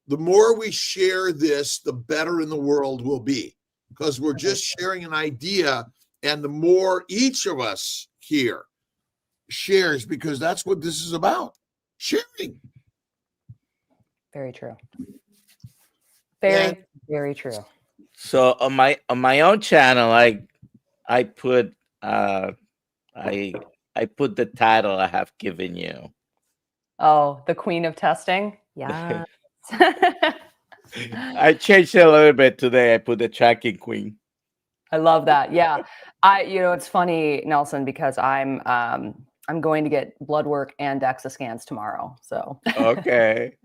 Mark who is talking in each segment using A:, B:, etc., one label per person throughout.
A: the more we share this, the better in the world will be, because we're just sharing an idea. And the more each of us here shares, because that's what this is about, sharing.
B: Very true. Very true.
C: So on my own channel, I put the title I have given you.
B: Oh, the queen of testing. Yeah.
C: I changed it a little bit today. I put the tracking queen.
B: I love that. Yeah. It's funny, Nelson, because I'm going to get blood work and DEXA scans tomorrow. So
C: okay.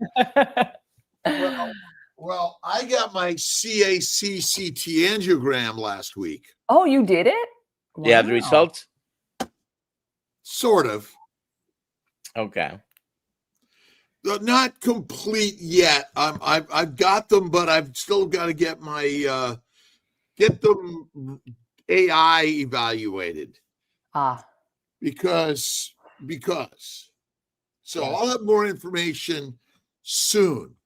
A: Well, I got my CAC-CT angiogram last week.
B: Oh, you did it?
C: Wow. Yeah, the results?
A: Sort of.
C: Okay.
A: Not complete yet. I've got them, but I've still got to get my get them AI evaluated. Because. So I'll have more information soon.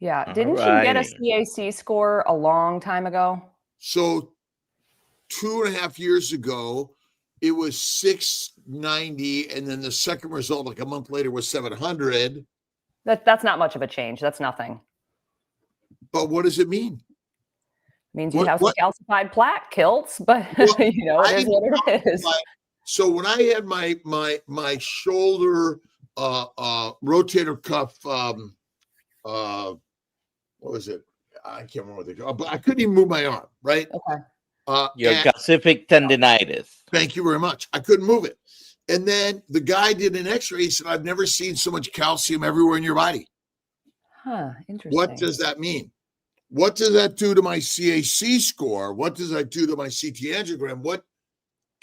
B: Yeah. Didn't you get a CAC score a long time ago?
A: So 2.5 years ago, it was 690, and then the second result, like a month later, was 700.
B: That's not much of a change. That's nothing.
A: But what does it mean?
B: It means you have some calcified plaque, Kiltz, but it is what it is.
A: So when I had my shoulder rotator cuff, what was it? I can't remember what they call it, but I couldn't even move my arm, right?
B: Okay.
C: Your calcific tendinitis.
A: Thank you very much. I couldn't move it. And then the guy did an x-ray. He said, I've never seen so much calcium everywhere in your body.
B: Huh, interesting.
A: What does that mean? What does that do to my CAC score? What does that do to my CT angiogram? What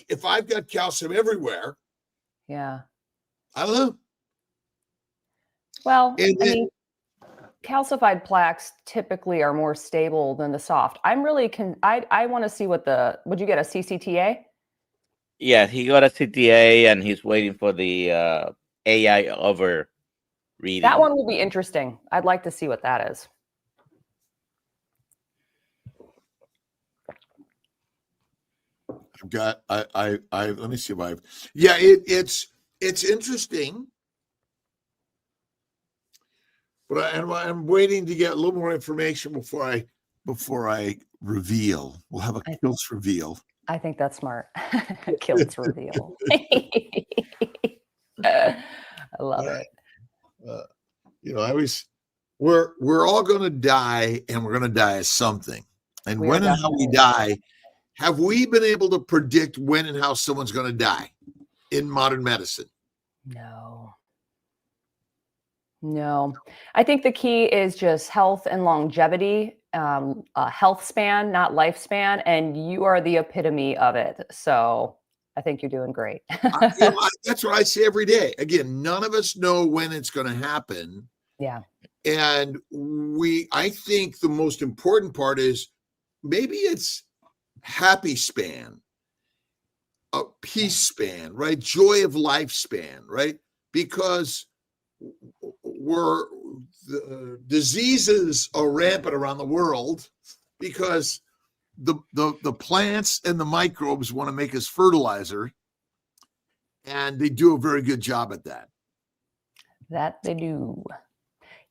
A: if I've got calcium everywhere?
B: Yeah.
A: I don't know.
B: Well, calcified plaques typically are more stable than the soft. I'm really I want to see would you get a CCTA?
C: Yeah, he got a CTA and he's waiting for the AI over reading.
B: That one will be interesting. I'd like to see what that is.
A: I've got I let me see if it's interesting. But I'm waiting to get a little more information before I reveal. We'll have a Kiltz reveal.
B: I think that's smart. Kiltz reveal. I love it.
A: We're all going to die, and we're going to die as something. And when and how we die, have we been able to predict when and how someone's going to die in modern medicine?
B: No. I think the key is just health and longevity, health span, not lifespan. And you are the epitome of it. So I think you're doing great.
A: That's what I say every day. Again, none of us know when it's going to happen.
B: Yeah.
A: And I think the most important part is maybe it's happy span, a peace span, right? Joy of lifespan, right? Because the diseases are rampant around the world because the plants and the microbes want to make us fertilizer, and they do a very good job at that.
B: That they do.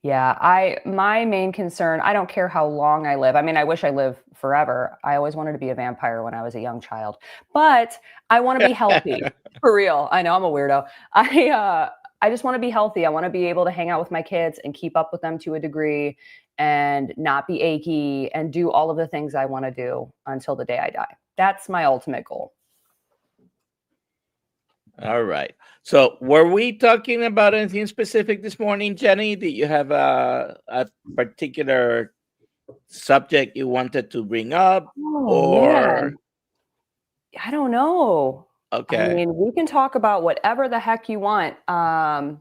B: Yeah, my main concern, I don't care how long I live. I mean, I wish I lived forever. I always wanted to be a vampire when I was a young child, but I want to be healthy. For real. I know I'm a weirdo. I just want to be healthy. I want to be able to hang out with my kids and keep up with them to a degree and not be achy and do all of the things I want to do until the day I die. That's my ultimate goal.
C: All right. So were we talking about anything specific this morning, Jenny? Did you have a particular subject you wanted to bring up?
B: Man. I don't know.
C: Okay.
B: I mean, we can talk about whatever the heck you want. You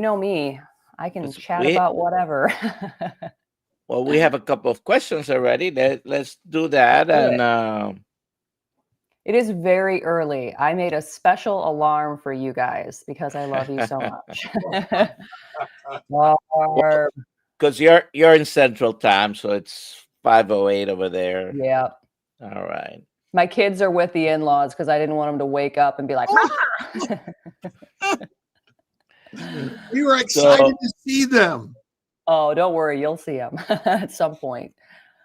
B: know me. I can chat about whatever.
C: Well, we have a couple of questions already. Let's do that. And
B: It is very early. I made a special alarm for you guys because I love you so much. Barb.
C: Because you're in Central Time, so it's 5:08 over there.
B: Yeah.
C: All right.
B: My kids are with the in-laws because I didn't want them to wake up and be like,
A: We were excited to see them.
B: oh, don't worry. You'll see them at some point.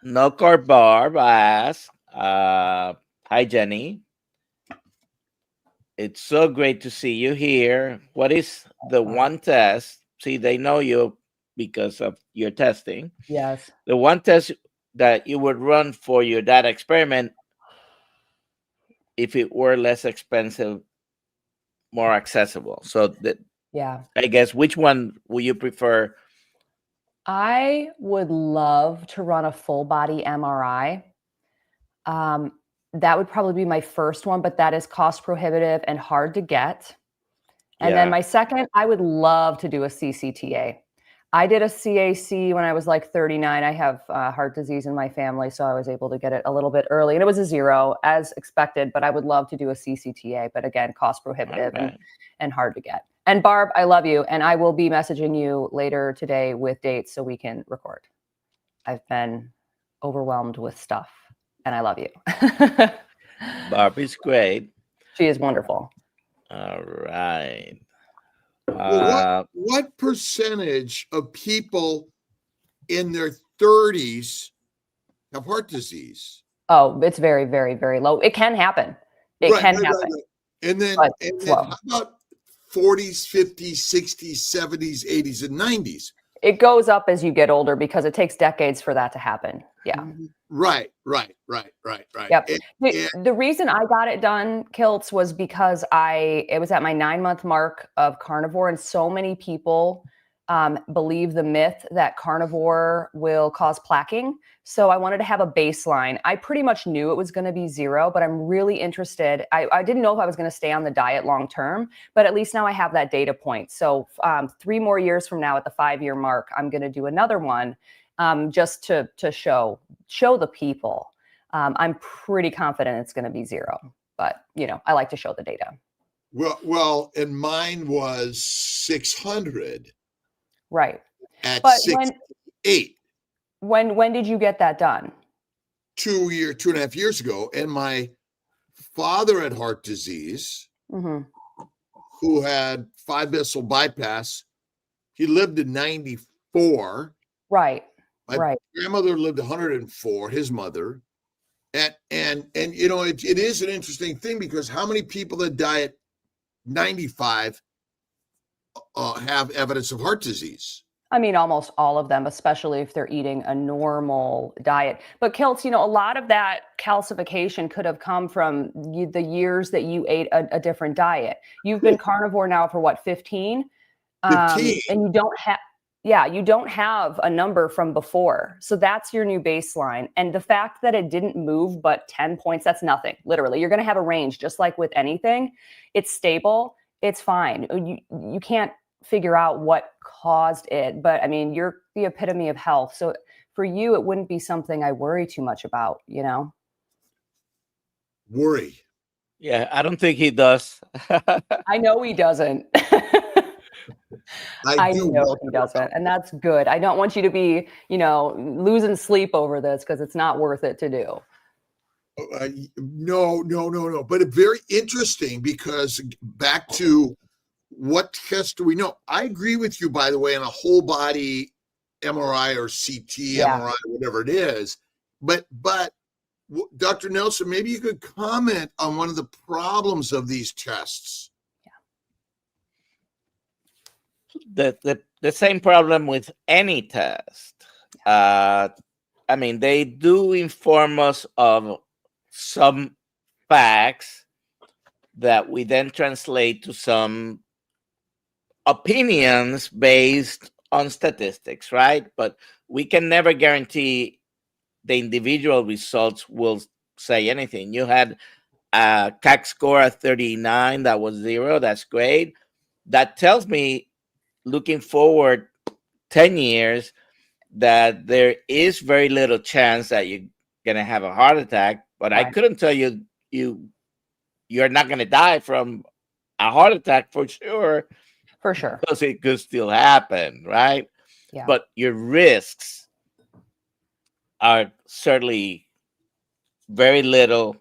C: No Carb Barb asks, hi, Jenny. It's so great to see you here. What is the one test? See, they know you because of your testing.
B: Yes.
C: The one test that you would run for your data experiment if it were less expensive, more accessible. So that,
B: Yeah.
C: I guess, which one would you prefer?
B: I would love to run a full body MRI. That would probably be my first one, but that is cost prohibitive and hard to get. And then my second, I would love to do a CCTA. I did a CAC when I was like 39. I have heart disease in my family, so I was able to get it a little bit early. And it was a 0 as expected, but I would love to do a CCTA. But again, cost prohibitive and hard to get. And Barb, I love you. And I will be messaging you later today with dates so we can record. I've been overwhelmed with stuff and I love you.
C: Barb is great.
B: She is wonderful.
C: All right.
A: Well, what percentage of people in their 30s have heart disease?
B: Oh, it's very, very, very low. It can happen. It can happen.
A: Right. And then how about 40s, 50s, 60s, 70s, 80s, and 90s?
B: It goes up as you get older because it takes decades for that to happen. Yeah.
A: Right.
B: Yep. The reason I got it done, Kiltz, was because it was at my 9-month mark of carnivore, and so many people believe the myth that carnivore will cause plaquing. So I wanted to have a baseline. I pretty much knew it was going to be 0, but I'm really interested. I didn't know if I was going to stay on the diet long term, but at least now I have that data point. So 3 more years from now at the 5-year mark, I'm going to do another one just to show the people. I'm pretty confident it's going to be 0, but I like to show the data.
A: Well, and mine was 600.
B: Right.
A: At 68.
B: When did you get that done?
A: 2.5 years ago. And my father had heart disease, who had 5-vessel bypass. He lived to 94.
B: Right.
A: My grandmother lived 104, his mother. And it is an interesting thing because how many people that die at 95 have evidence of heart disease?
B: I mean, almost all of them, especially if they're eating a normal diet. But Kiltz, a lot of that calcification could have come from the years that you ate a different diet. You've been carnivore now for what, 15?
A: 15.
B: And you don't have a number from before. So that's your new baseline. And the fact that it didn't move but 10 points, that's nothing. Literally, you're going to have a range just like with anything. It's stable. It's fine. You can't figure out what caused it, but I mean, you're the epitome of health. So for you, it wouldn't be something I worry too much about,
A: Worry.
C: Yeah, I don't think he does.
B: I know he doesn't. I know he doesn't. And that's good. I don't want you to be, losing sleep over this because it's not worth it to do.
A: No. But it's very interesting because back to what test do we know? I agree with you, by the way, on a whole body MRI or CT, MRI, whatever it is. But Dr. Nelson, maybe you could comment on one of the problems of these tests.
C: The same problem with any test. I mean, they do inform us of some facts that we then translate to some opinions based on statistics, right? But we can never guarantee the individual results will say anything. You had a CAC score of 39, that was 0, that's great. That tells me, looking forward 10 years, that there is very little chance that you're going to have a heart attack. But I couldn't tell you you're not going to die from a heart attack for sure,
B: For sure.
C: because it could still happen, right?
B: Yeah.
C: But your risks are certainly very little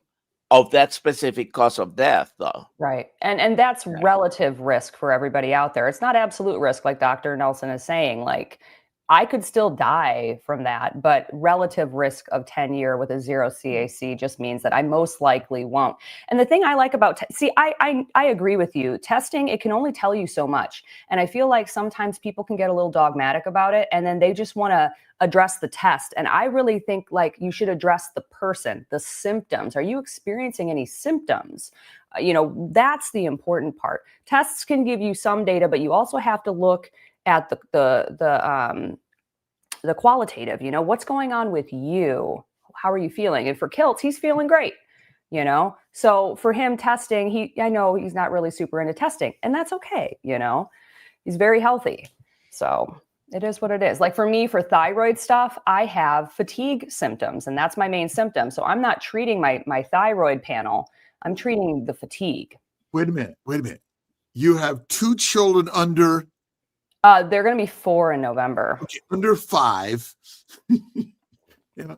C: of that specific cause of death, though.
B: Right. And that's
C: Yeah.
B: relative risk for everybody out there. It's not absolute risk, like Dr. Nelson is saying. Like, I could still die from that, but relative risk of 10-year with a 0 CAC just means that I most likely won't. And the thing I like about, I agree with you. Testing, it can only tell you so much. And I feel like sometimes people can get a little dogmatic about it, and then they just want to address the test. And I really think like you should address the person, the symptoms. Are you experiencing any symptoms? That's the important part. Tests can give you some data, but you also have to look at the qualitative, what's going on with you? How are you feeling? And for Kiltz, he's feeling great, So for him testing, I know he's not really super into testing, and that's okay. He's very healthy. So it is what it is. Like for me, for thyroid stuff, I have fatigue symptoms, and that's my main symptom. So I'm not treating my thyroid panel. I'm treating the fatigue.
A: Wait a minute. You have 2 children under.
B: They're going to be 4 in November.
A: Okay, under 5. And
B: Well,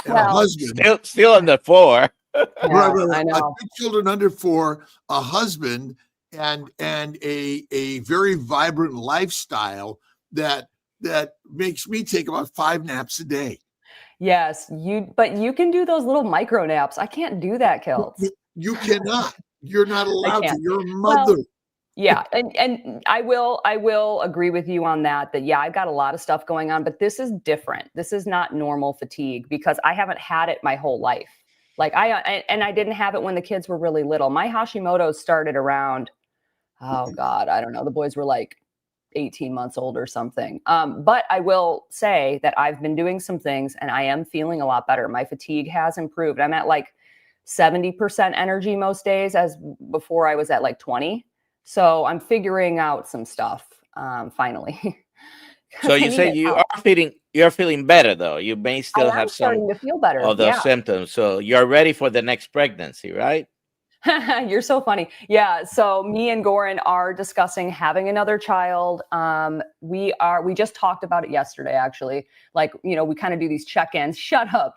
A: a husband.
C: Still under 4.
B: Yeah,
A: Right.
B: I know.
A: 2 children under 4, a husband, and a very vibrant lifestyle that makes me take about 5 naps a day.
B: Yes, but you can do those little micro naps. I can't do that, Kiltz.
A: You cannot. You're not allowed to.
B: can't.
A: You're a mother.
B: Well, yeah, and I will agree with you on that. Yeah, I've got a lot of stuff going on, but this is different. This is not normal fatigue because I haven't had it my whole life. Like I didn't have it when the kids were really little. My Hashimoto's started around, oh God, I don't know. The boys were like 18 months old or something. But I will say that I've been doing some things and I am feeling a lot better. My fatigue has improved. I'm at like 70% energy most days, as before I was at like 20. So I'm figuring out some stuff finally.
C: So you say you're feeling better, though. You may still have some
B: starting to feel better
C: of those symptoms. So you're ready for the next pregnancy, right?
B: You're so funny. Yeah. So me and Goran are discussing having another child. We just talked about it yesterday, actually. Like, we kind of do these check-ins. Shut up.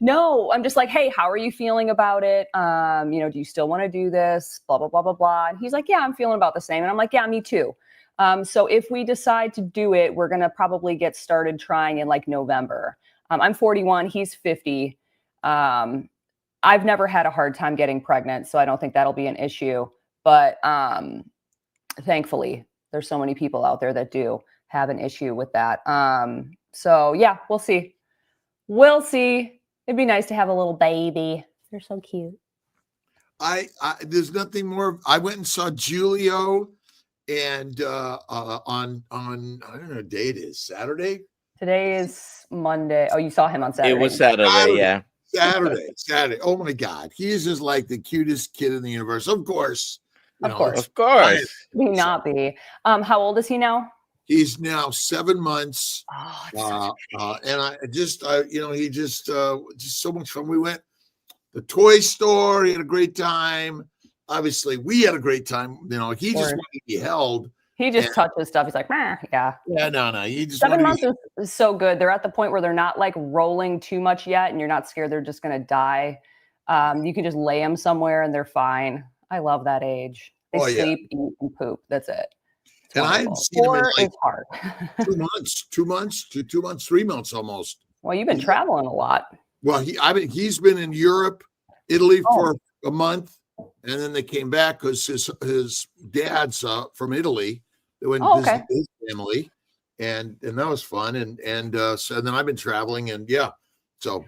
B: No, I'm just like, hey, how are you feeling about it? Do you still want to do this? Blah, blah, blah, blah, blah. And he's like, yeah, I'm feeling about the same. And I'm like, yeah, me too. So if we decide to do it, we're going to probably get started trying in like November. I'm 41. He's 50. I've never had a hard time getting pregnant, so I don't think that'll be an issue. But thankfully, there's so many people out there that do have an issue with that. So yeah, we'll see. We'll see. It'd be nice to have a little baby. They're so cute.
A: I there's nothing more. I went and saw Julio, and on I don't know what day it is. Saturday.
B: Today is Monday. Oh, you saw him on Saturday.
C: It was Saturday, yeah.
A: Saturday. Oh my God. He is just like the cutest kid in the universe. Of course.
C: Of course.
B: He not be. How old is he now?
A: He's now 7 months.
B: Oh,
A: and I just, he just so much fun. We went to the toy store. He had a great time. Obviously, we had a great time. He just wanted to be held.
B: He just touches stuff. He's like, meh, yeah.
A: Yeah, no. He just
B: 7 months is so good. They're at the point where they're not like rolling too much yet, and you're not scared they're just going to die. You can just lay them somewhere and they're fine. I love that age. They sleep, eat, and poop. That's it.
A: And I hadn't seen him in like
B: hard.
A: 2 months, 3 months almost.
B: Well, you've been traveling a lot.
A: Well, he's been in Europe, Italy for a month, and then they came back because his dad's from Italy. They went and visited his family, and that was fun. And so then I've been traveling, and so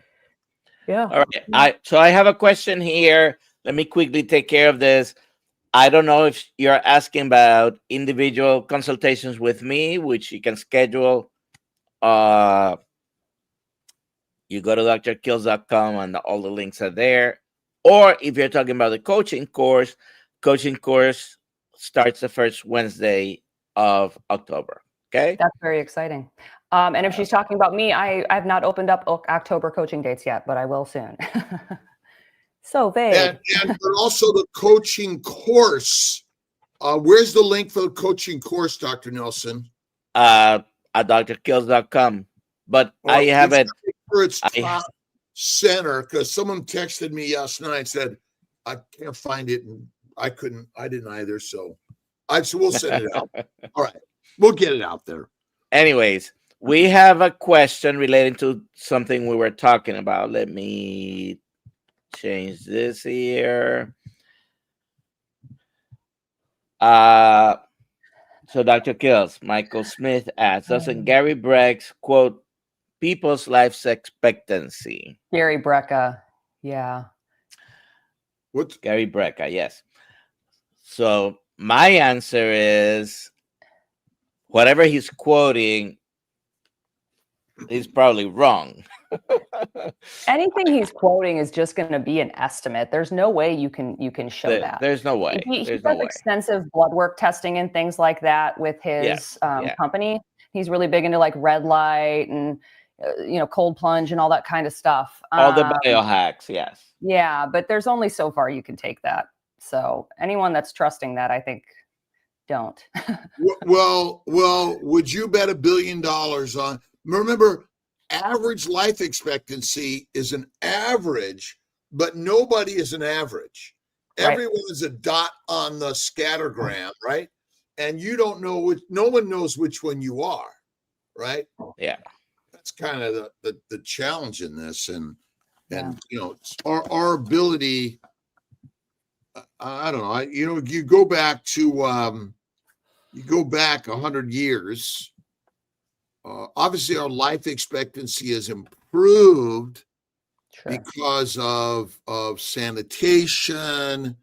B: yeah.
C: All right. So I have a question here. Let me quickly take care of this. I don't know if you're asking about individual consultations with me, which you can schedule. You go to drkiltz.com and all the links are there. Or if you're talking about the coaching course starts the first Wednesday of October. Okay.
B: That's very exciting. And if she's talking about me, I have not opened up October coaching dates yet, but I will soon. So vague.
A: But also the coaching course. Where's the link for the coaching course, Dr. Nelson?
C: At drkiltz.com. But I have it.
A: For its top center, because someone texted me last night and said, I can't find it, and I didn't either. So we'll send it out. All right. We'll get it out there.
C: Anyways, we have a question relating to something we were talking about. Let me change this here. So Dr. Kiltz, Michael Smith asks, doesn't Gary Brex quote people's life expectancy?
B: Gary Brecka. Yeah.
A: What's
C: Gary Brecka? Yes. So my answer is whatever he's quoting, he's probably wrong.
B: Anything he's quoting is just going to be an estimate. There's no way you can show that.
C: There's no way.
B: He
C: There's
B: does
C: no way.
B: extensive blood work testing and things like that with his company. He's really big into like red light and cold plunge and all that kind of stuff.
C: All the biohacks, yes.
B: Yeah, but there's only so far you can take that. So anyone that's trusting that, I think, don't.
A: well, would you bet $1 billion on? Remember, average life expectancy is an average, but nobody is an average.
B: Right.
A: Everyone is a dot on the scattergram, right? And you don't know no one knows which one you are, right?
C: Yeah.
A: That's kind of the challenge in this, and our ability. I don't know. You go back to 100 years. Obviously, our life expectancy has improved because of sanitation,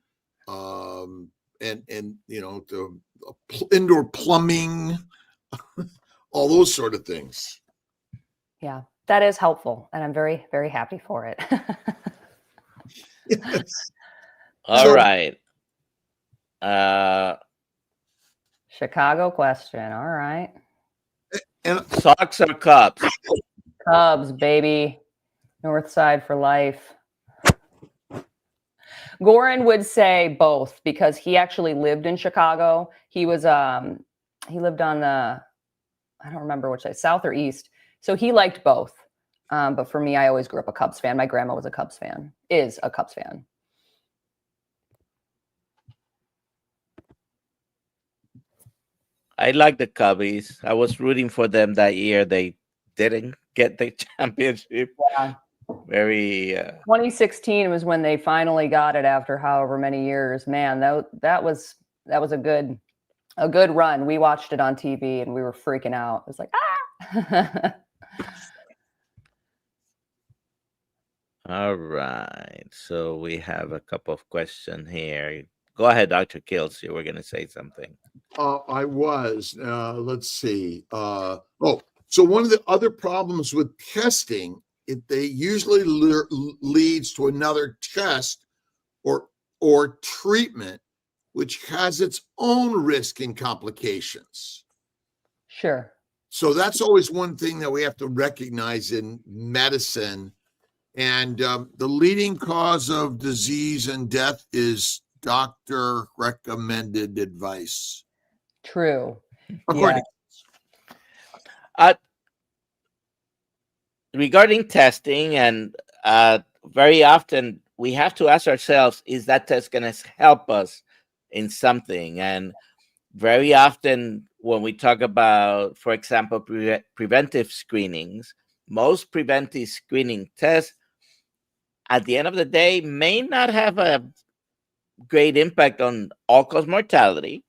A: and the indoor plumbing, all those sort of things.
B: Yeah, that is helpful, and I'm very, very happy for it.
A: Yes.
C: All right.
B: Chicago question. All right.
A: And
C: Sox or Cubs?
B: Cubs, baby. North side for life. Goran would say both because he actually lived in Chicago. He was he lived on the, I don't remember which side, south or east. So he liked both. But for me, I always grew up a Cubs fan. My grandma was a Cubs fan, is a Cubs fan.
C: I like the Cubbies. I was rooting for them that year. They didn't get the championship.
B: Yeah.
C: Very
B: 2016 was when they finally got it after however many years. Man, that was a good run. We watched it on TV and we were freaking out. It was like, ah.
C: All right. So we have a couple of questions here. Go ahead, Dr. Kiltz. You were going to say something.
A: I was. Let's see. So one of the other problems with testing, they usually leads to another test or treatment, which has its own risk and complications.
B: Sure.
A: So that's always one thing that we have to recognize in medicine. And the leading cause of disease and death is doctor recommended advice.
B: True.
A: According.
C: Regarding testing, and very often we have to ask ourselves, is that test going to help us in something? And very often when we talk about, for example, preventive screenings, most preventive screening tests at the end of the day may not have a great impact on all-cause mortality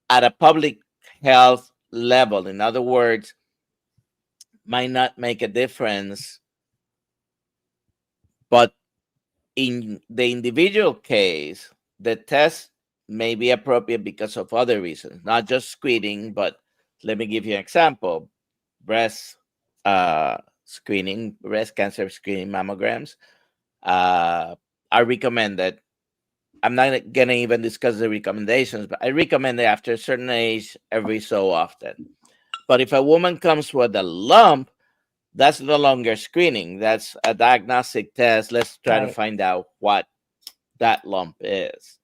C: at a public health level. In other words, might not make a difference, but in the individual case, the test may be appropriate because of other reasons, not just screening. But let me give you an example. Breast screening, breast cancer screening mammograms are recommended. I'm not going to even discuss the recommendations, but I recommend it after a certain age every so often. But if a woman comes with a lump, that's no longer screening. That's a diagnostic test. Let's try to
B: Right.
C: find out what that lump is,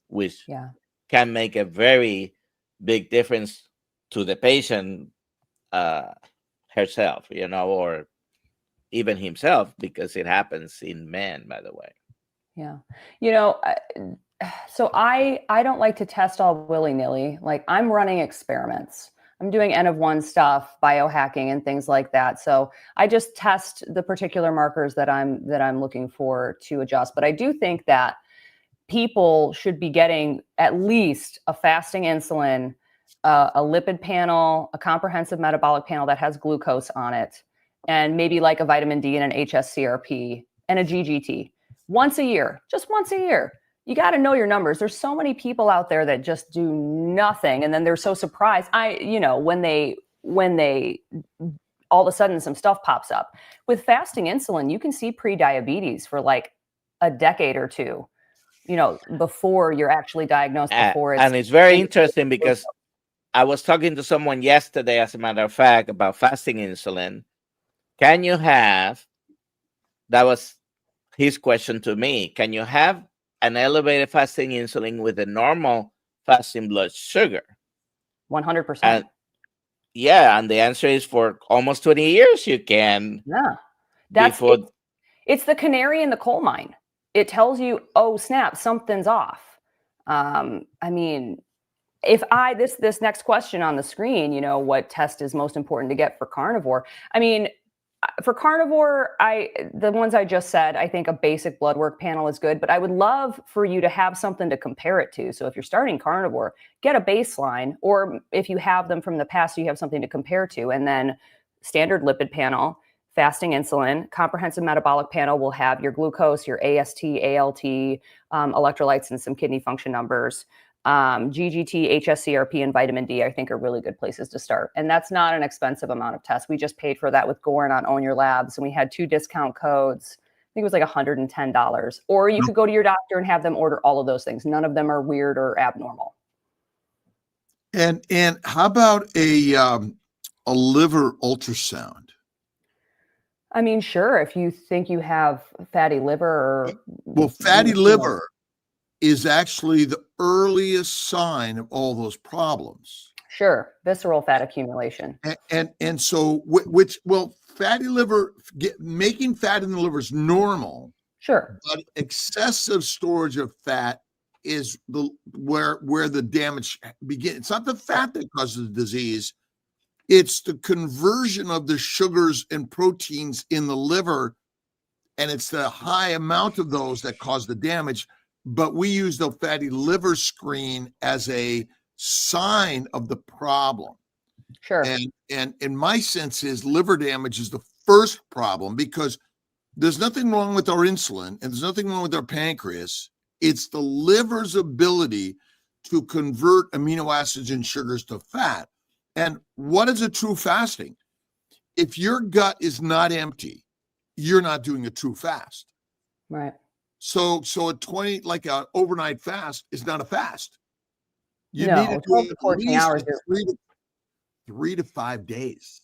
C: which
B: Yeah.
C: can make a very big difference to the patient herself, or even himself, because it happens in men, by the way.
B: Yeah. So I don't like to test all willy-nilly. Like, I'm running experiments. I'm doing N of 1 stuff, biohacking and things like that. So I just test the particular markers that I'm looking for to adjust. But I do think that people should be getting at least a fasting insulin, a lipid panel, a comprehensive metabolic panel that has glucose on it, and maybe like a vitamin D and an HSCRP and a GGT once a year, just once a year. You got to know your numbers. There's so many people out there that just do nothing, and then they're so surprised. When they all of a sudden some stuff pops up. With fasting insulin, you can see pre-diabetes for like a decade or two, before you're actually diagnosed.
C: And it's very interesting because I was talking to someone yesterday, as a matter of fact, about fasting insulin. Can you have, that was his question to me, can you have an elevated fasting insulin with a normal fasting blood sugar?
B: 100%.
C: And and the answer is for almost 20 years you can.
B: Yeah. It's the canary in the coal mine. It tells you, oh snap, something's off. I mean, if this next question on the screen, what test is most important to get for carnivore? I mean, for carnivore, the ones I just said, I think a basic blood work panel is good, but I would love for you to have something to compare it to. So if you're starting carnivore, get a baseline, or if you have them from the past, you have something to compare to, and then standard lipid panel, fasting insulin, comprehensive metabolic panel will have your glucose, your AST, ALT, electrolytes, and some kidney function numbers. GGT, HSCRP, and vitamin D, I think, are really good places to start. And that's not an expensive amount of tests. We just paid for that with Goran on Own Your Labs, and we had 2 discount codes. I think it was like $110. Or you could go to your doctor and have them order all of those things. None of them are weird or abnormal.
A: And how about a liver ultrasound?
B: I mean, sure, if you think you have fatty liver or
A: fatty liver is actually the earliest sign of all those problems.
B: Sure, visceral fat accumulation.
A: And so, fatty liver, making fat in the liver is normal.
B: Sure.
A: But excessive storage of fat is where the damage begins. It's not the fat that causes the disease. It's the conversion of the sugars and proteins in the liver, and it's the high amount of those that cause the damage. But we use the fatty liver screen as a sign of the problem.
B: Sure.
A: And in my sense is liver damage is the first problem, because there's nothing wrong with our insulin and there's nothing wrong with our pancreas. It's the liver's ability to convert amino acids and sugars to fat. And what is a true fasting? If your gut is not empty, you're not doing a true fast.
B: Right.
A: So a 20, like an overnight fast, is not a fast. You
B: No,
A: need to do
B: 12
A: it
B: to
A: at
B: 14
A: least
B: hours.
A: 3 to 5 days.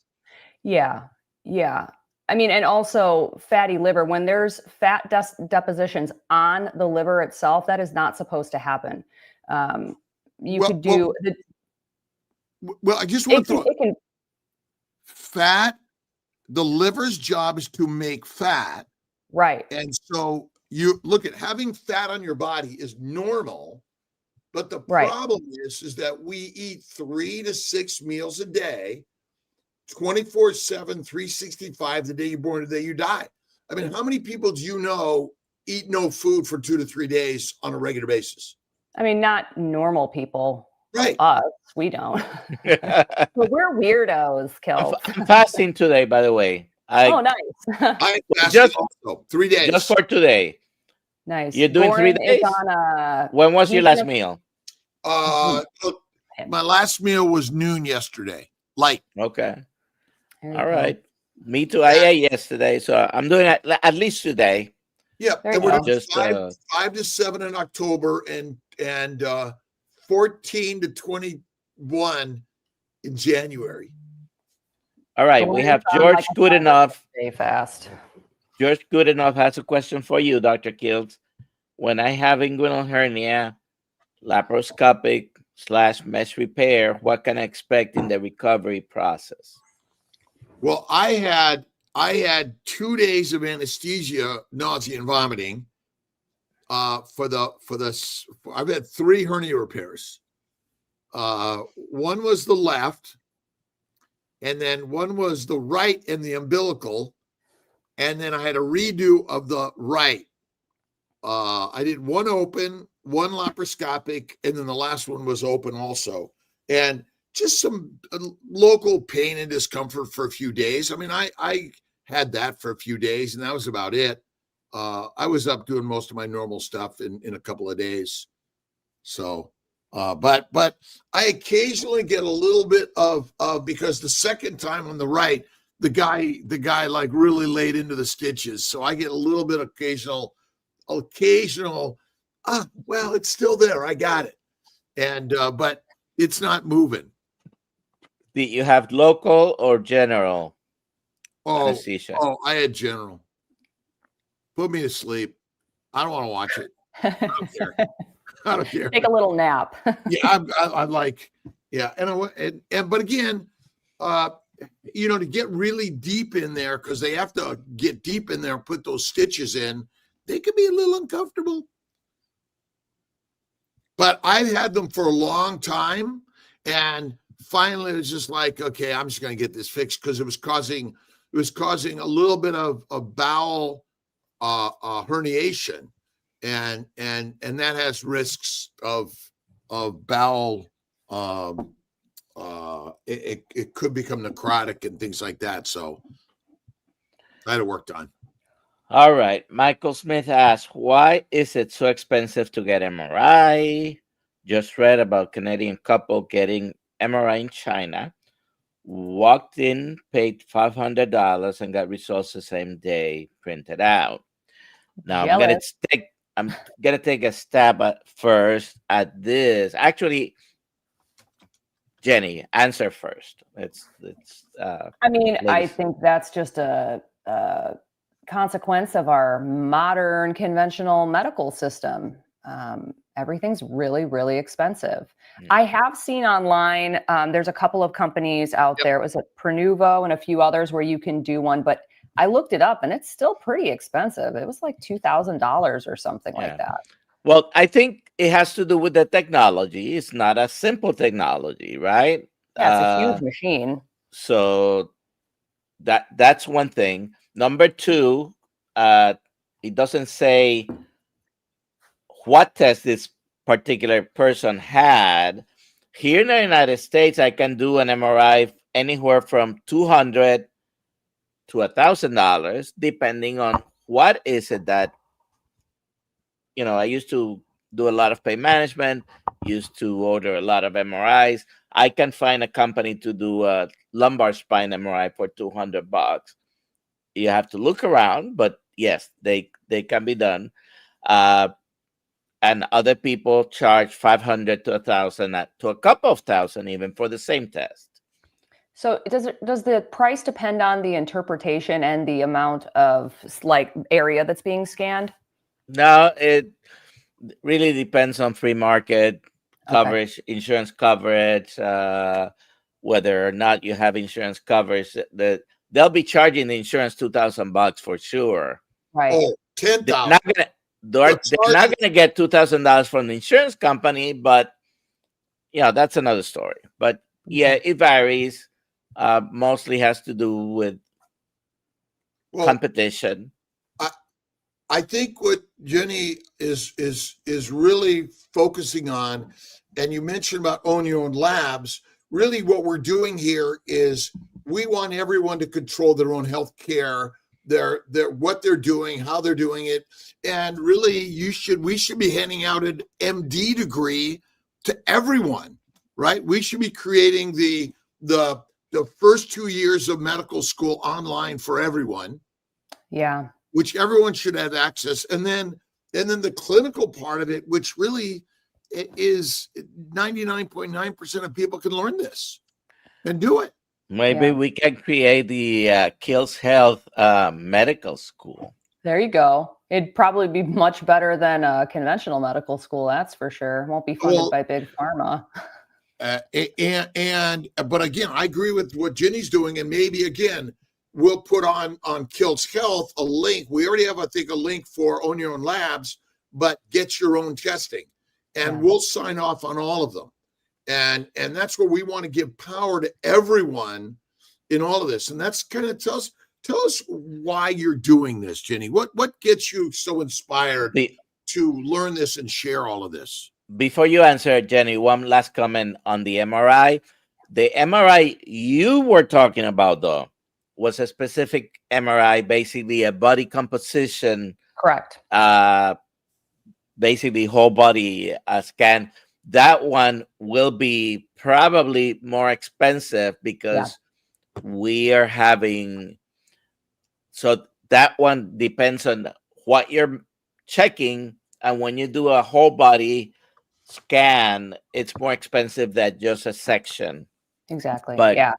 B: Yeah. I mean, and also fatty liver, when there's fat depositions on the liver itself, that is not supposed to happen. You could do
A: I just want to throw fat. The liver's job is to make fat.
B: Right.
A: And so you look at having fat on your body is normal, but the problem is that we eat 3 to 6 meals a day, 24/7, 365, the day you're born, the day you die. I mean, how many people do you know eat no food for 2 to 3 days on a regular basis?
B: I mean, not normal people.
A: Right.
B: Us, we don't. But we're weirdos, Kiltz.
C: I'm fasting today, by the way.
B: Oh, nice.
A: I fasted also 3 days.
C: Just for today.
B: Nice.
C: You're doing
B: Goran
C: 3 days? When was your last meal?
A: My last meal was noon yesterday. Light.
C: Okay. All right. Me too. I ate yesterday, so I'm doing it at least today.
A: Yeah, and we're just 5 to 7 in October, and 14 to 21 in January.
C: All right,
B: The
C: we
B: one
C: have
B: I found,
C: George
B: I can
C: Good
B: find it
C: enough.
B: Stay fast.
C: George Good enough has a question for you, Dr. Kiltz. When I have inguinal hernia, laparoscopic/mesh repair, what can I expect in the recovery process?
A: Well, I had 2 days of anesthesia, nausea, and vomiting. I've had 3 hernia repairs. One was the left, and then one was the right and the umbilical, and then I had a redo of the right. I did one open, one laparoscopic, and then the last one was open also. And just some local pain and discomfort for a few days. I mean, I had that for a few days, and that was about it. I was up doing most of my normal stuff in a couple of days. So, but I occasionally get a little bit of because the second time on the right, the guy like really laid into the stitches. So I get a little bit occasional, well, it's still there. I got it. And, but it's not moving.
C: Did you have local or general anesthesia?
A: Oh, I had general. Put me to sleep. I don't want to watch it. I don't care. I don't care.
B: Take a little nap.
A: Yeah, I'm like, yeah. But again, to get really deep in there, because they have to get deep in there and put those stitches in, they can be a little uncomfortable. But I've had them for a long time, and finally it was just like, okay, I'm just going to get this fixed, because it was causing a little bit of bowel herniation, and that has risks of bowel. It could become necrotic and things like that. So I had it worked on.
C: All right. Michael Smith asks, why is it so expensive to get MRI? Just read about Canadian couple getting MRI in China. Walked in, paid $500, and got results the same day, printed out. Now I'm gonna take a stab at this. Actually, Jenny, answer first.
B: I think that's just a consequence of our modern conventional medical system. Everything's really, really expensive. I have seen online, there's a couple of companies out there. It was at Prenuvo and a few others where you can do one, but I looked it up and it's still pretty expensive. It was like $2,000 or something like that.
C: Well, I think it has to do with the technology. It's not a simple technology, right?
B: Yeah, it's a huge machine.
C: So that's one thing. Number two, it doesn't say what test this particular person had. Here in the United States, I can do an MRI anywhere from $200 to $1,000, depending on what is it that, I used to do a lot of pain management, used to order a lot of MRIs. I can find a company to do a lumbar spine MRI for $200. You have to look around, but yes, they can be done. And other people charge $500 to $1,000 to a couple of thousand even for the same test. So
B: does the price depend on the interpretation and the amount of area that's being scanned? No, it really depends on free market coverage, insurance coverage, whether or not you have insurance coverage. They'll be charging the insurance $2,000 for sure. Right.
A: Oh, $10,000.
C: They're not going to get $2,000 from the insurance company, but that's another story. But yeah, it varies. Mostly has to do with competition.
A: I think what Jenny is really focusing on, and you mentioned about own your own labs, really what we're doing here is we want everyone to control their own health care, what they're doing, how they're doing it. And really we should be handing out an MD degree to everyone, right? We should be creating the first 2 years of medical school online for everyone. Yeah. Which everyone should have access. And then the clinical part of it, which really is 99.9% of people can learn this and do it.
C: Maybe
B: Yeah.
C: we can create the Kiltz Health medical school.
B: There you go. It'd probably be much better than a conventional medical school, that's for sure. Won't be funded
A: Well,
B: by big pharma.
A: But again, I agree with what Ginny's doing, and maybe again we'll put on Kiltz Health a link. We already have, I think, a link for Own Your Own Labs, but get your own testing, and
B: Yeah.
A: we'll sign off on all of them. And that's where we want to give power to everyone in all of this. And that's kind of tell us why you're doing this, Ginny. What gets you so inspired to learn this and share all of this?
C: Before you answer, Jenny, one last comment on the MRI. The MRI you were talking about, though, was a specific MRI, basically a body composition.
B: Correct.
C: Basically whole body scan. That one will be probably more expensive because we are having, so that one depends on what you're checking. And when you do a whole body scan, it's more expensive than just a section.
B: Exactly.
C: But
B: yeah.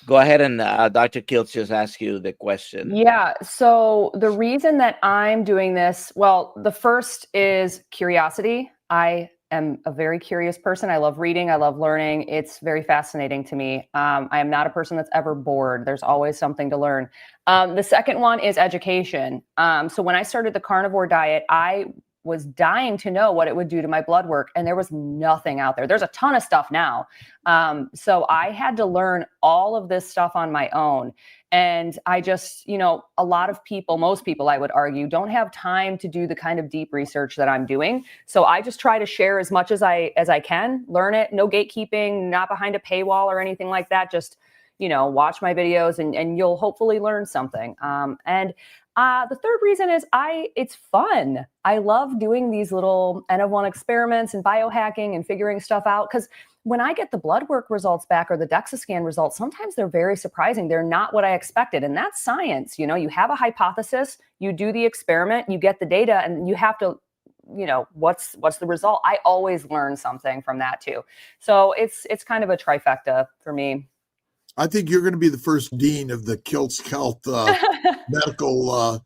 C: Go ahead and Dr. Kiltz just ask you the question.
B: Yeah. So the reason that I'm doing this, well, the first is curiosity. I am a very curious person. I love reading. I love learning. It's very fascinating to me. I am not a person that's ever bored. There's always something to learn. The second one is education. So when I started the carnivore diet, I was dying to know what it would do to my blood work. And there was nothing out there. There's a ton of stuff now. So I had to learn all of this stuff on my own. And I just, a lot of people, most people, I would argue, don't have time to do the kind of deep research that I'm doing. So I just try to share as much as I can, learn it, no gatekeeping, not behind a paywall or anything like that. Just, watch my videos and you'll hopefully learn something. The third reason is it's fun. I love doing these little N of 1 experiments and biohacking and figuring stuff out. Because when I get the blood work results back or the DEXA scan results, sometimes they're very surprising. They're not what I expected. And that's science. You have a hypothesis, you do the experiment, you get the data, and you have to, what's the result? I always learn something from that too. So it's kind of a trifecta for me.
A: I think you're going to be the first dean of the Kiltz Health medical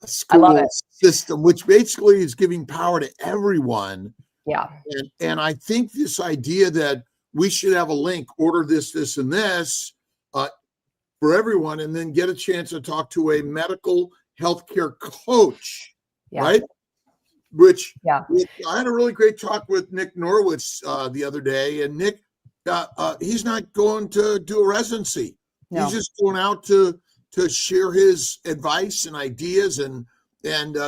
A: school system, which basically is giving power to everyone.
B: Yeah.
A: And I think this idea that we should have a link, order this, and this for everyone, and then get a chance to talk to a medical healthcare coach, right? Which I had a really great talk with Nick Norwitz the other day, and Nick, he's not going to do a residency. No. He's just going out to share his advice and ideas and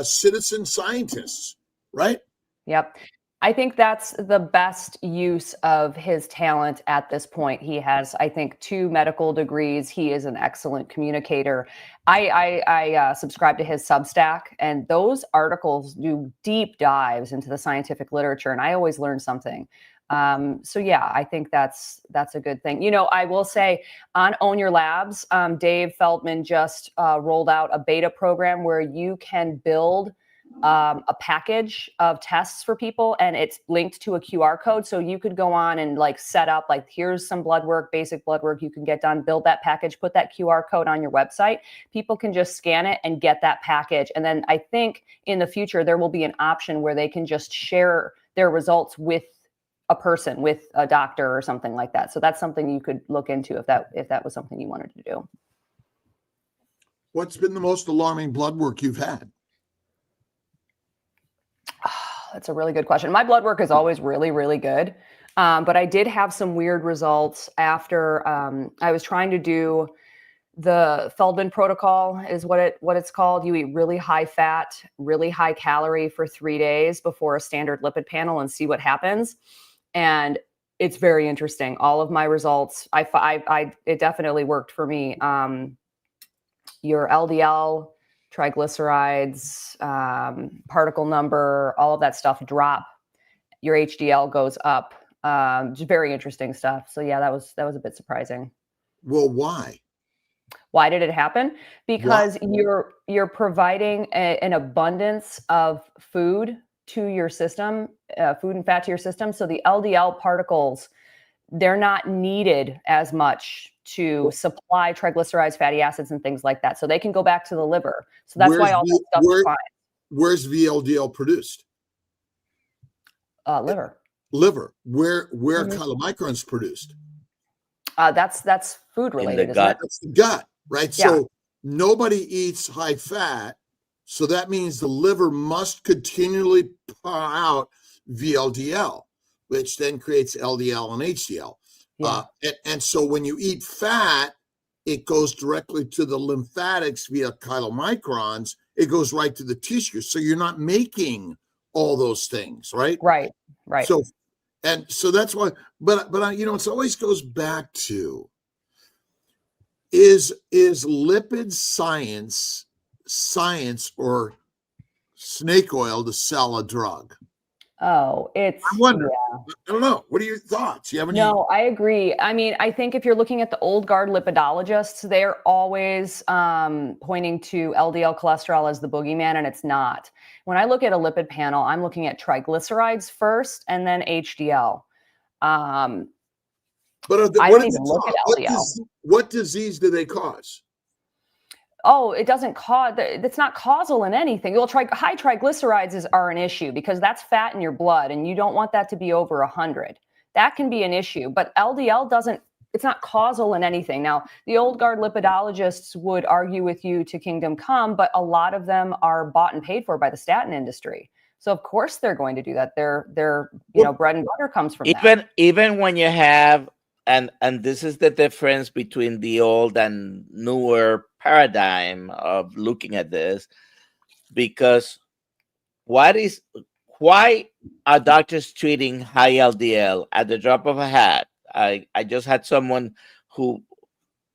A: citizen scientists, right?
B: Yep. I think that's the best use of his talent at this point. He has, I think, 2 medical degrees. He is an excellent communicator. I subscribe to his Substack, and those articles do deep dives into the scientific literature, and I always learn something. So yeah, I think that's a good thing. I will say on Own Your Labs, Dave Feldman just rolled out a beta program where you can build a package of tests for people, and it's linked to a QR code. So you could go on and set up, here's some blood work, basic blood work you can get done, build that package, put that QR code on your website. People can just scan it and get that package. And then I think in the future, there will be an option where they can just share their results with a person, with a doctor or something like that. So that's something you could look into if that was something you wanted to do.
A: What's been the most alarming blood work you've had?
B: That's a really good question. My blood work is always really, really good. But I did have some weird results after I was trying to do the Feldman protocol is what it's called. You eat really high fat, really high calorie for 3 days before a standard lipid panel and see what happens. And it's very interesting. All of my results, it definitely worked for me. Your LDL, triglycerides, particle number, all of that stuff drop. Your HDL goes up. Just very interesting stuff. So yeah, that was a bit surprising.
A: Well, why?
B: Why did it happen? Because you're providing an abundance of food to your system, food and fat to your system. So the LDL particles they're not needed as much to supply triglycerides, fatty acids, and things like that. So they can go back to the liver. So that's why all that stuff is fine.
A: Where's VLDL produced?
B: Liver.
A: Where chylomicrons produced?
B: That's food related.
C: In the gut.
A: That's the gut, right?
B: Yeah.
A: So nobody eats high fat. So that means the liver must continually pour out VLDL, which then creates LDL and HDL.
B: Yeah.
A: And so when you eat fat, it goes directly to the lymphatics via chylomicrons. It goes right to the tissue. So you're not making all those things, right?
B: Right.
A: So that's why, but it always goes back to, is lipid science or snake oil to sell a drug?
B: Oh,
A: I wonder. I don't know. What are your thoughts? You have any?
B: No, I agree. I mean, I think if you're looking at the old guard lipidologists, they're always pointing to LDL cholesterol as the boogeyman, and it's not. When I look at a lipid panel, I'm looking at triglycerides first and then HDL. I don't even look at LDL.
A: What disease do they cause?
B: Oh, it doesn't cause, it's not causal in anything. Well, high triglycerides are an issue because that's fat in your blood and you don't want that to be over 100. That can be an issue, but LDL it's not causal in anything. Now, the old guard lipidologists would argue with you to kingdom come, but a lot of them are bought and paid for by the statin industry. So of course they're going to do that. Their bread and butter comes from that.
C: Even when you have, and this is the difference between the old and newer paradigm of looking at this, because why are doctors treating high LDL at the drop of a hat? I just had someone who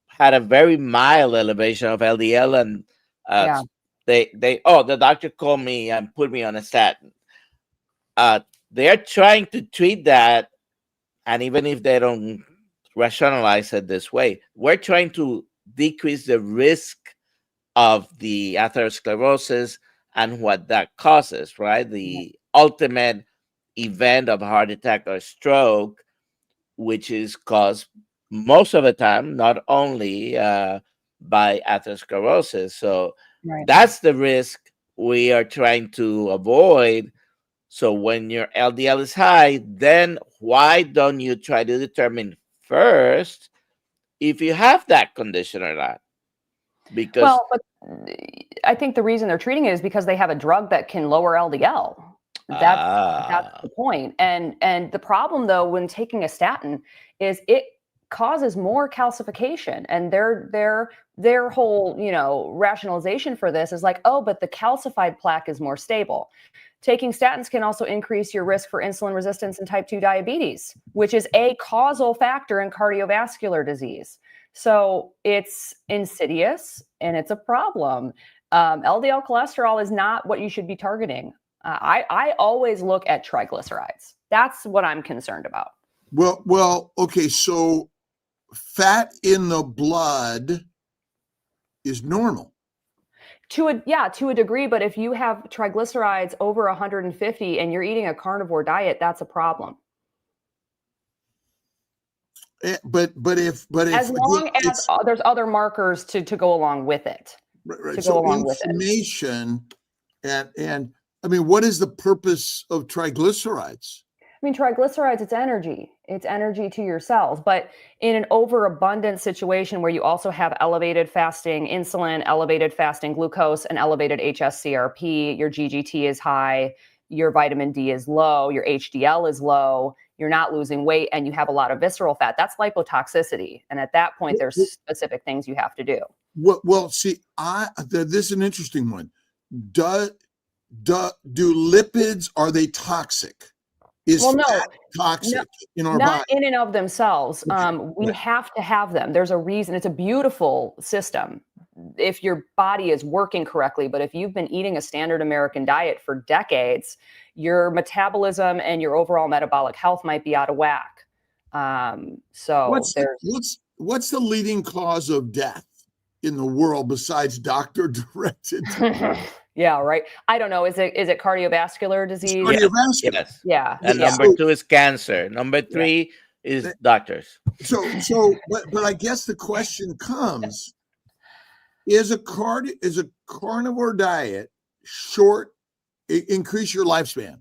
C: had a very mild elevation of LDL, and the doctor called me and put me on a statin. They're trying to treat that, and even if they don't rationalize it this way, we're trying to decrease the risk of the atherosclerosis and what that causes, right? The ultimate event of heart attack or stroke, which is caused most of the time, not only by atherosclerosis. So that's the risk we are trying to avoid. So when your LDL is high, then why don't you try to determine first if you have that condition or not? Because
B: but I think the reason they're treating it is because they have a drug that can lower LDL. That's the point. And the problem though, when taking a statin, is it causes more calcification, and their whole rationalization for this is like, oh, but the calcified plaque is more stable. Taking statins can also increase your risk for insulin resistance and type 2 diabetes, which is a causal factor in cardiovascular disease. So it's insidious and it's a problem. LDL cholesterol is not what you should be targeting. I always look at triglycerides. That's what I'm concerned about.
A: Well, okay. So fat in the blood is normal.
B: To a degree, but if you have triglycerides over 150 and you're eating a carnivore diet, that's a problem.
A: But if
B: as long as there's other markers to go along with it,
A: right. To go along with it. And I mean, what is the purpose of triglycerides?
B: I mean, triglycerides, it's energy. It's energy to your cells. But in an overabundant situation where you also have elevated fasting insulin, elevated fasting glucose, and elevated HSCRP, your GGT is high, your vitamin D is low, your HDL is low, you're not losing weight, and you have a lot of visceral fat. That's lipotoxicity. And at that point, there's specific things you have to do.
A: Well, see, this is an interesting one. Do lipids, are they toxic? Is fat toxic in our body?
B: Not in and of themselves. We have to have them. There's a reason. It's a beautiful system if your body is working correctly. But if you've been eating a standard American diet for decades, your metabolism and your overall metabolic health might be out of whack. What's
A: the leading cause of death in the world besides doctor-directed?
B: Yeah, right. I don't know. Is it cardiovascular disease?
A: Cardiovascular.
C: Yes.
B: Yeah.
C: And number 2 is cancer. Number 3, is doctors.
A: But I guess the question comes: is a carnivore diet increase your lifespan?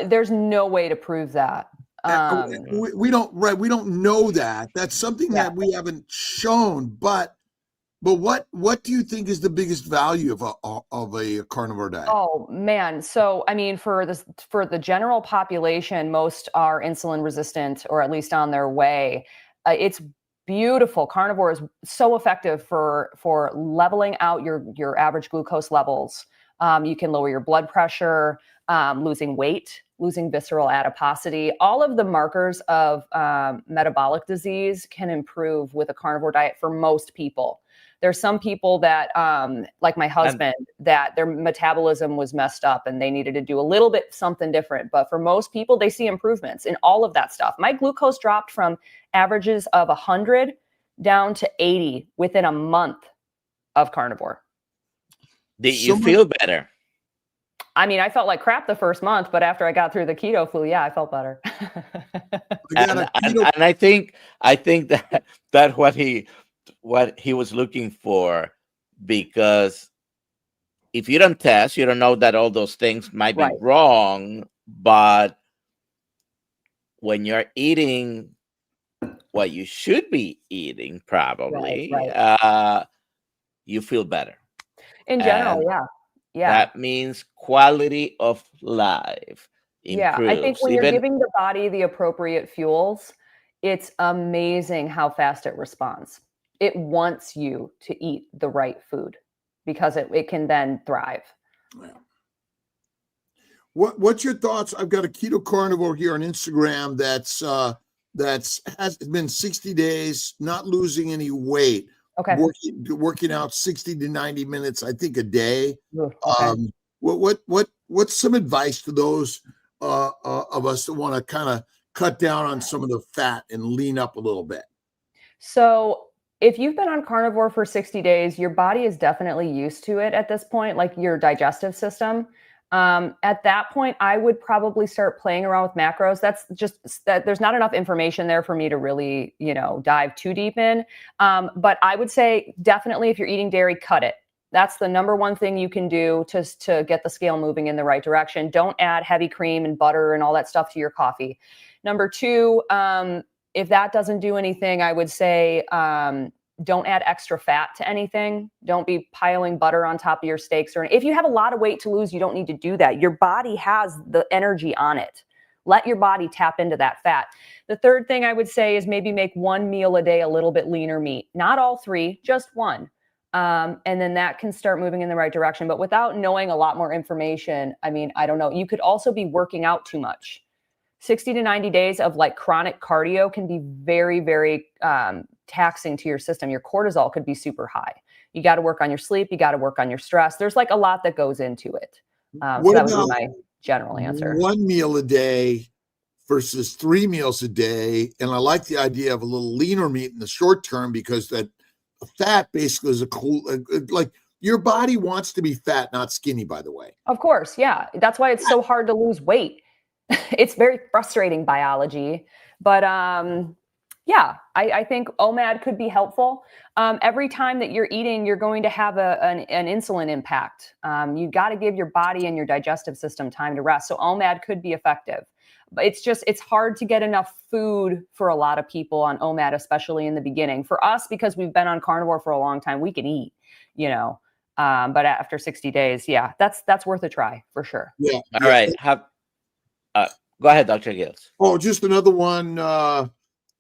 B: There's no way to prove that.
A: We don't know that. That's something that we haven't shown. But what do you think is the biggest value of a carnivore diet?
B: Oh man. So, I mean, for the general population, most are insulin resistant or at least on their way. It's beautiful. Carnivore is so effective for leveling out your average glucose levels. You can lower your blood pressure, losing weight, losing visceral adiposity. All of the markers of metabolic disease can improve with a carnivore diet for most people. There's some people that, like my husband, that their metabolism was messed up and they needed to do a little bit something different. But for most people, they see improvements in all of that stuff. My glucose dropped from averages of 100 down to 80 within a month of carnivore.
C: Did you feel better?
B: I mean, I felt like crap the first month, but after I got through the keto flu, yeah, I felt better.
C: and I think that what he was looking for, because if you don't test, you don't know that all those things might be wrong. But when you're eating what you should be eating, probably, you feel better.
B: In general, yeah.
C: That means quality of life improves.
B: Yeah, I think when you're giving the body the appropriate fuels, it's amazing how fast it responds. It wants you to eat the right food because it can then thrive.
A: What's your thoughts? I've got a keto carnivore here on Instagram has been 60 days, not losing any weight.
B: Okay.
A: Working out 60 to 90 minutes, I think, a day.
B: Okay.
A: What's some advice to those of us that want to kind of cut down on some of the fat and lean up a little bit?
B: So if you've been on carnivore for 60 days, your body is definitely used to it at this point, like your digestive system. At that point, I would probably start playing around with macros. That's just that there's not enough information there for me to really, dive too deep in. But I would say definitely if you're eating dairy, cut it. That's the number one thing you can do to get the scale moving in the right direction. Don't add heavy cream and butter and all that stuff to your coffee. Number two, if that doesn't do anything, I would say don't add extra fat to anything. Don't be piling butter on top of your steaks. Or if you have a lot of weight to lose, you don't need to do that. Your body has the energy on it. Let your body tap into that fat. The third thing I would say is maybe make one meal a day a little bit leaner meat. Not all three, just one. And then that can start moving in the right direction. But without knowing a lot more information, I mean, I don't know. You could also be working out too much. 60 to 90 days of like chronic cardio can be very, very taxing to your system. Your cortisol could be super high. You got to work on your sleep. You got to work on your stress. There's like a lot that goes into it. So that would be my general answer.
A: One meal a day versus 3 meals a day. And I like the idea of a little leaner meat in the short term, because that fat basically is like your body wants to be fat, not skinny, by the way.
B: Of course. Yeah. That's why it's so hard to lose weight. It's very frustrating biology, but I think OMAD could be helpful. Every time that you're eating, you're going to have an insulin impact. You got to give your body and your digestive system time to rest. So OMAD could be effective, but it's hard to get enough food for a lot of people on OMAD, especially in the beginning. For us, because we've been on carnivore for a long time, we can eat, but after 60 days, that's worth a try for sure.
A: Yeah.
C: All right. Go ahead, Dr. Kiltz.
A: Oh, just another one.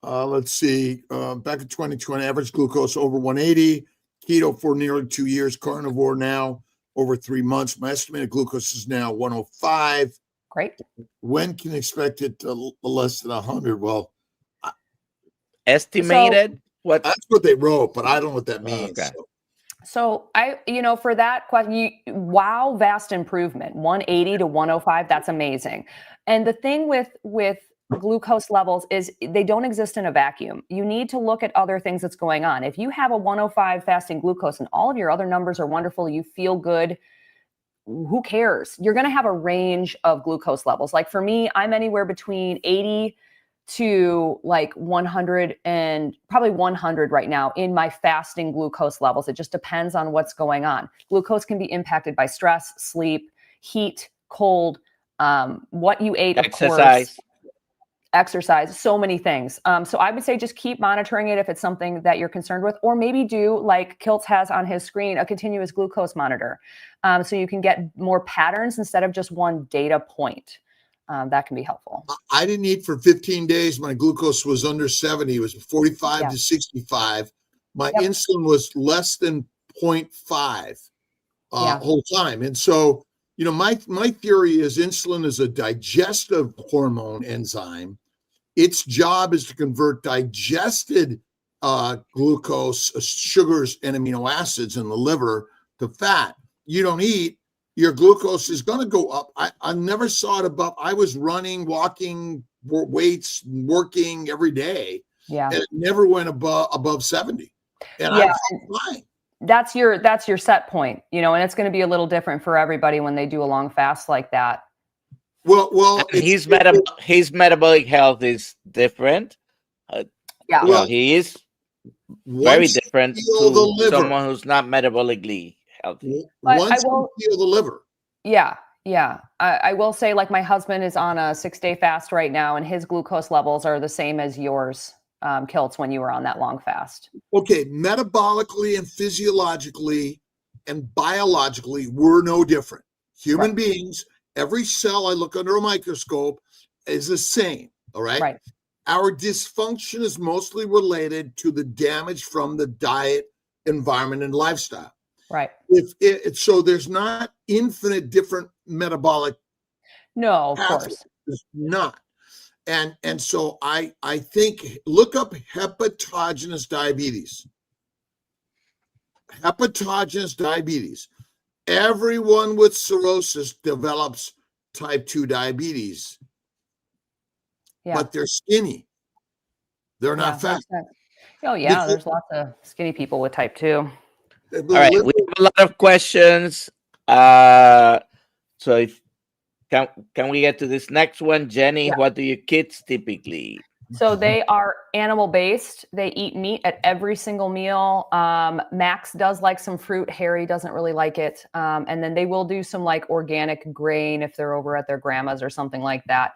A: Let's see. Back in 2020, average glucose over 180. Keto for nearly 2 years. Carnivore now over 3 months. My estimated glucose is now 105.
B: Great.
A: When can you expect it to less than 100? Well,
C: estimated.
A: That's what they wrote, but I don't know what that means.
B: Okay. So for that question, wow, vast improvement, 180 to 105. That's amazing. And the thing with glucose levels is they don't exist in a vacuum. You need to look at other things that's going on. If you have a 105 fasting glucose and all of your other numbers are wonderful, you feel good, who cares? You're going to have a range of glucose levels. Like for me, I'm anywhere between 80 to like 100 and probably 100 right now in my fasting glucose levels. It just depends on what's going on. Glucose can be impacted by stress, sleep, heat, cold, what you ate, of course, exercise, so many things. So I would say just keep monitoring it if it's something that you're concerned with, or maybe do like Kiltz has on his screen, a continuous glucose monitor. So you can get more patterns instead of just one data point. That can be helpful.
A: I didn't eat for 15 days. My glucose was under 70. It was 45 to 65. My insulin was less than 0.5 whole time. And so, you know, my theory is insulin is a digestive hormone enzyme. Its job is to convert digested glucose, sugars, and amino acids in the liver to fat. You don't eat, your glucose is going to go up. I never saw it above. I was running, walking, weights, working every day.
B: Yeah.
A: And it never went above 70. And I was fine.
B: That's your set point, you know, and it's going to be a little different for everybody when they do a long fast like that.
A: Well,
C: his metabolic health is different. Well, he is very different to someone who's not metabolically healthy.
A: Once you feel the liver.
B: Yeah. I will say, like, my husband is on a 6-day fast right now, and his glucose levels are the same as yours, Kiltz, when you were on that long fast.
A: Okay, metabolically and physiologically and biologically, we're no different. Human beings, every cell I look under a microscope is the same, all right?
B: Right.
A: Our dysfunction is mostly related to the damage from the diet, environment, and lifestyle.
B: Right.
A: So there's not infinite different metabolic.
B: No, of course.
A: There's not. And so I think look up hepatogenous diabetes. Hepatogenous diabetes. Everyone with cirrhosis develops type 2 diabetes. Yeah. But they're skinny. They're not fat.
B: Oh, yeah. There's lots of skinny people with type 2.
C: All right. We have a lot of questions. So can we get to this next one? Jenny, what do your kids typically eat?
B: So they are animal based. They eat meat at every single meal. Max does like some fruit. Harry doesn't really like it. And then they will do some like organic grain if they're over at their grandma's or something like that.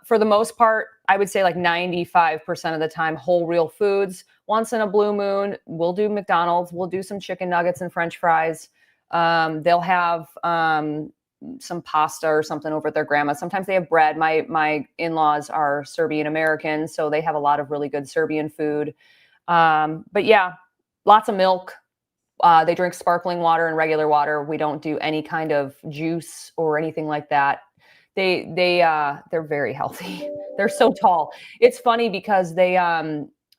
B: For the most part, I would say like 95% of the time, whole real foods. Once in a blue moon, we'll do McDonald's. We'll do some chicken nuggets and French fries. They'll have some pasta or something over at their grandma. Sometimes they have bread. My in-laws are Serbian American, so they have a lot of really good Serbian food. But yeah, lots of milk. They drink sparkling water and regular water. We don't do any kind of juice or anything like that. They're very healthy. They're so tall. It's funny because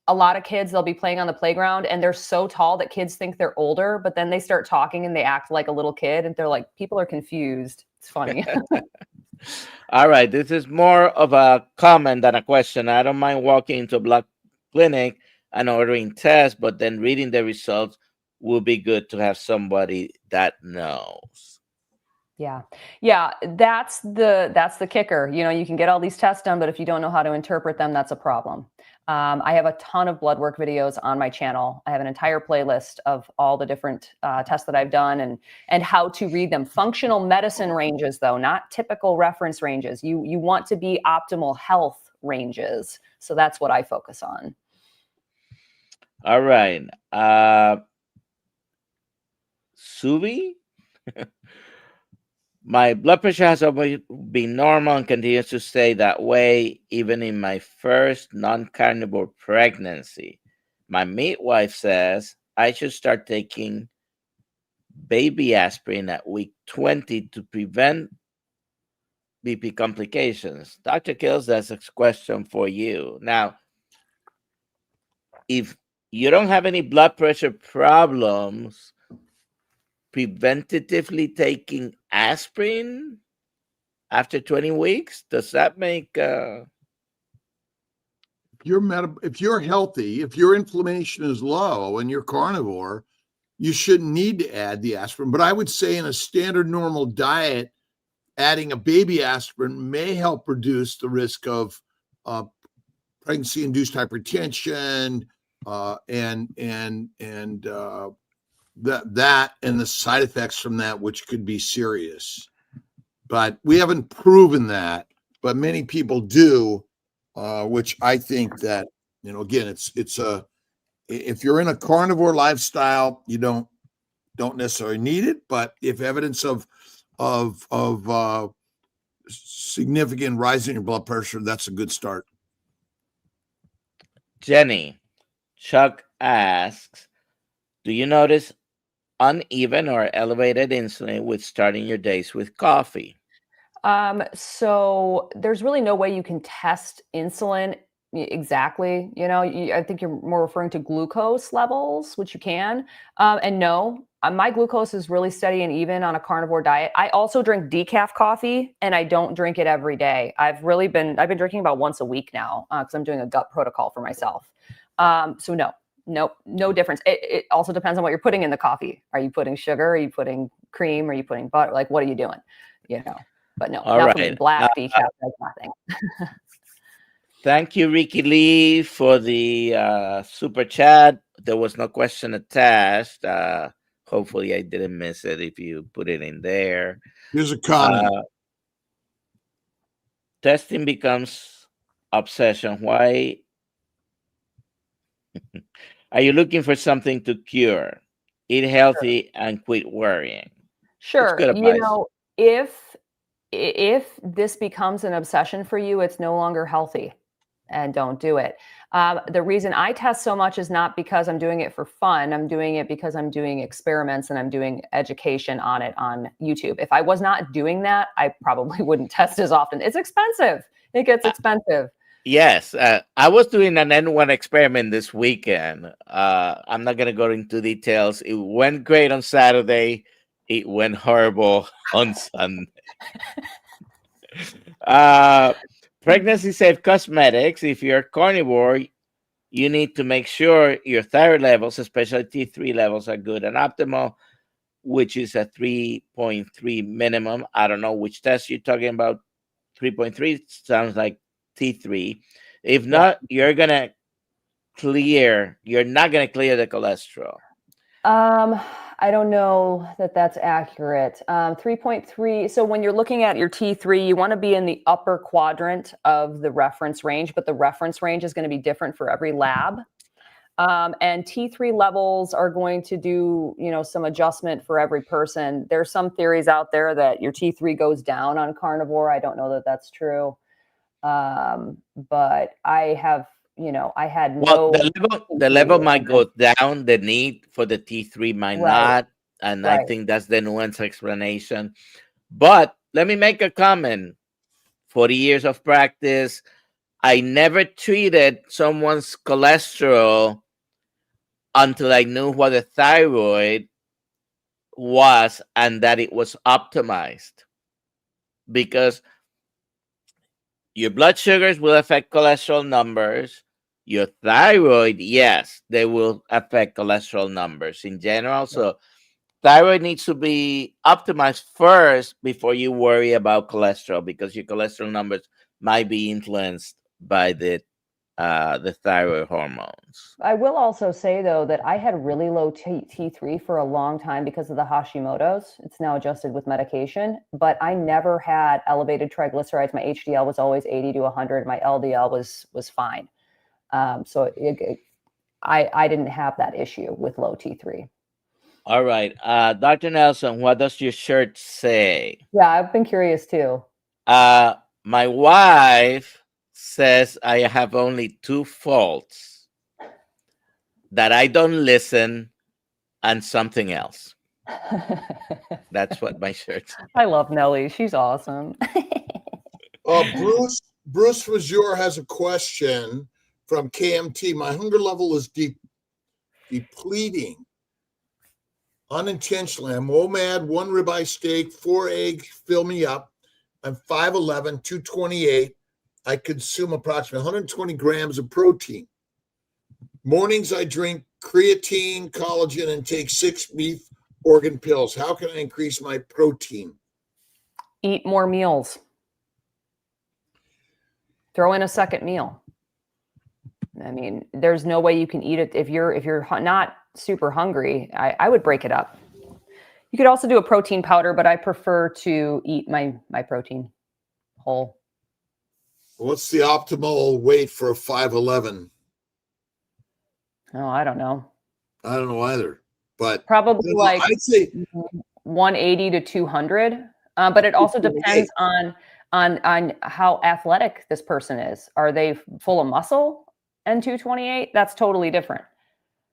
B: a lot of kids, they'll be playing on the playground and they're so tall that kids think they're older, but then they start talking and they act like a little kid and they're like, people are confused. It's funny.
C: All right. This is more of a comment than a question. I don't mind walking into a blood clinic and ordering tests, but then reading the results will be good to have somebody that knows.
B: Yeah. That's the kicker. You know, you can get all these tests done, but if you don't know how to interpret them, that's a problem. I have a ton of blood work videos on my channel. I have an entire playlist of all the different tests that I've done and how to read them. Functional medicine ranges, though, not typical reference ranges. You want to be optimal health ranges. So that's what I focus on.
C: All right. Suvi? My blood pressure has always been normal and continues to stay that way, even in my first non-carnivore pregnancy. My midwife says I should start taking baby aspirin at week 20 to prevent BP complications. Dr. Kiltz, that's a question for you. Now, if you don't have any blood pressure problems, preventatively taking aspirin after 20 weeks, does that make
A: if you're healthy, if your inflammation is low and you're carnivore, you shouldn't need to add the aspirin. But I would say in a standard normal diet, adding a baby aspirin may help reduce the risk of pregnancy-induced hypertension, and that and the side effects from that, which could be serious. But we haven't proven that, but many people do, which I think that, again, if you're in a carnivore lifestyle, you don't necessarily need it, but if evidence of significant rise in your blood pressure, that's a good start.
C: Jenny, Chuck asks, do you notice uneven or elevated insulin with starting your days with coffee?
B: So there's really no way you can test insulin exactly. I think you're more referring to glucose levels, which you can. And no, my glucose is really steady and even on a carnivore diet. I also drink decaf coffee, and I don't drink it every day. I've been drinking about once a week now because I'm doing a gut protocol for myself. So no difference. It also depends on what you're putting in the coffee. Are you putting sugar? Are you putting cream? Are you putting butter? Like, what are you doing? But no,
C: All
B: nothing
C: right.
B: black decaf, like nothing.
C: Thank you, Ricky Lee, for the super chat. There was no question attached. Hopefully, I didn't miss it if you put it in there.
A: Here's a comment.
C: Testing becomes obsession. Why are you looking for something to cure? Eat healthy and quit worrying.
B: Sure.
C: Good advice.
B: If this becomes an obsession for you, it's no longer healthy, and don't do it. The reason I test so much is not because I'm doing it for fun. I'm doing it because I'm doing experiments and I'm doing education on it on YouTube. If I was not doing that, I probably wouldn't test as often. It's expensive. It gets expensive.
C: Yes, I was doing an N1 experiment this weekend. I'm not going to go into details. It went great on Saturday. It went horrible on Sunday. Pregnancy safe cosmetics. If you're carnivore, you need to make sure your thyroid levels, especially T3 levels, are good and optimal, which is a 3.3 minimum. I don't know which test you're talking about. 3.3 sounds like T3. If not, you're not going to clear the cholesterol.
B: I don't know that that's accurate. 3.3. So when you're looking at your T3, you want to be in the upper quadrant of the reference range, but the reference range is going to be different for every lab. And T3 levels are going to do, some adjustment for every person. There's some theories out there that your T3 goes down on carnivore. I don't know that that's true. But I have, I had
C: the level might go down. The need for the T3 might not. And I think that's the nuanced explanation. But let me make a comment. 40 years of practice. I never treated someone's cholesterol until I knew what the thyroid was and that it was optimized. Because your blood sugars will affect cholesterol numbers. Your thyroid, yes, they will affect cholesterol numbers in general. So thyroid needs to be optimized first before you worry about cholesterol, because your cholesterol numbers might be influenced by the thyroid hormones.
B: I will also say, though, that I had really low T3 for a long time because of the Hashimoto's. It's now adjusted with medication, but I never had elevated triglycerides. My HDL was always 80 to 100. My LDL was fine. So I didn't have that issue with low T3.
C: All right. Dr. Nelson, what does your shirt say?
B: Yeah, I've been curious too.
C: My wife says I have only two faults: that I don't listen and something else. That's what my shirt says.
B: I love Nellie. She's awesome.
A: Bruce Vajour has a question from KMT. My hunger level is depleting unintentionally. I'm OMAD, 1 ribeye steak, 4 egg, fill me up. I'm 5'11", 228. I consume approximately 120 grams of protein. Mornings, I drink creatine, collagen, and take 6 beef organ pills. How can I increase my protein?
B: Eat more meals. Throw in a second meal. I mean, there's no way you can eat it if you're not super hungry. I would break it up. You could also do a protein powder, but I prefer to eat my protein whole.
A: What's the optimal weight for a 5'11"?
B: Oh, I don't know.
A: I don't know either, but
B: Probably like
A: I'd say
B: 180 to 200. But it also depends on how athletic this person is. Are they full of muscle and 228? That's totally different.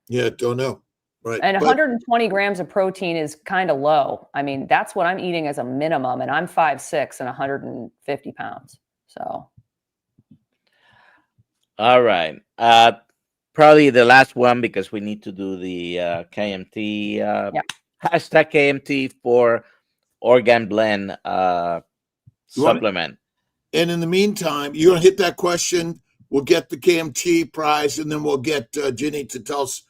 A: Yeah, don't know. Right.
B: And 120 grams of protein is kind of low. I mean, that's what I'm eating as a minimum, and I'm 5'6" and 150 pounds. So.
C: All right. Probably the last one, because we need to do the KMT hashtag KMT for organ blend supplement.
A: And in the meantime, you're gonna hit that question. We'll get the KMT prize, and then we'll get Ginny to tell us